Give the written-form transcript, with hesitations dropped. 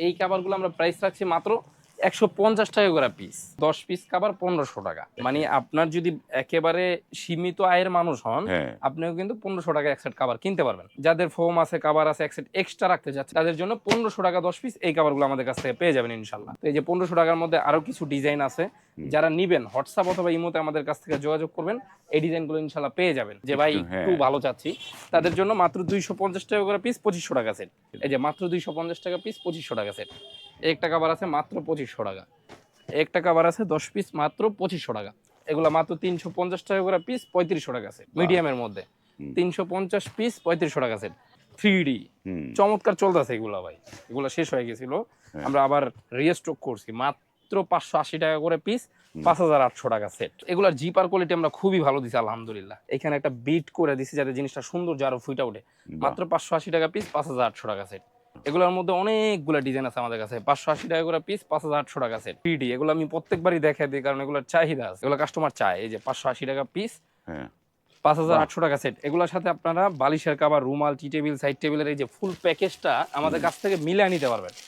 এই কাভারগুলো আমরা প্রাইস রাখছি মাত্র 150 টাকা করে পিস। 10 পিস কাভার 1500 টাকা। মানে আপনার যদি একেবারে সীমিত আয়ের মানুষ হন, হ্যাঁ। আপনিও কিন্তু 1500 টাকা এক সেট কাভার কিনতে পারবেন। যাদের ফোম আছে, কাভার আছে, এক সেট এক্সট্রা রাখতে যাচ্ছে, তাদের জন্য 1500 টাকা 10 পিস এই কাভারগুলো আমাদের কাছ থেকে পেয়ে যাবেন ইনশাল্লাহ। তো এই যে 1500 টাকার মধ্যে আরো কিছু ডিজাইন আছে, যারা নিবেন হোয়াটসঅ্যাপ অথবা ইমোতে আমাদের কাছ থেকে যোগাযোগ করবেন, এই ডিজাইনগুলো ইনশাল্লাহ পেয়ে যাবেন। যে ভাই একটু ভালো চাচ্ছি, তাদের জন্য মাত্র 250 টাকা করে পিস, 2500 টাকা সেট। এই যে মাত্র 250 টাকা পিস, 2500 টাকা সেট। একটা কাভার আছে মাত্র 2500 টাকা। একটা কাভার আছে 10 পিস মাত্র 2500 টাকা। এগুলা মাত্র 350 টাকা করে পিস, 3500 টাকা সেট। মিডিয়ামের মধ্যে 350 পিস 3500 টাকা সেট। 3D চমৎকার চলতেছে এগুলা ভাই। এগুলা শেষ হয়ে গেছিল, আমরা আবার রিস্টক করছি মাত্র 580 টাকা করে পিস, 5800 টাকা সেট। এগুলার জিপার কোয়ালিটি আমরা খুবই ভালো দিছি আলহামদুলিল্লাহ। এখানে একটা বিট করে দিছি যাতে জিনিসটা সুন্দর আরো ফুইটা ওঠে। মাত্র 580 টাকা পিস, 5800 টাকা সেট। এগুলোর মধ্যে অনেকগুলো ডিজাইন আছে আমাদের কাছে। 580 টাকা করে পিস, 5800 টাকা সেট। 3D এগুলো আমি প্রত্যেকবারই দেখাই দিই, কারণ এগুলোর চাহিদা আছে, এগুলো কাস্টমার চায়। এই যে 580 টাকা পিস, 5800 টাকা সেট। এগুলোর সাথে আপনারা বালিশের কাভার, রুমাল, টি টেবিল, সাইড টেবিলের এই যে ফুল প্যাকেজটা আমাদের কাছ থেকে মিলিয়ে নিতে পারবেন।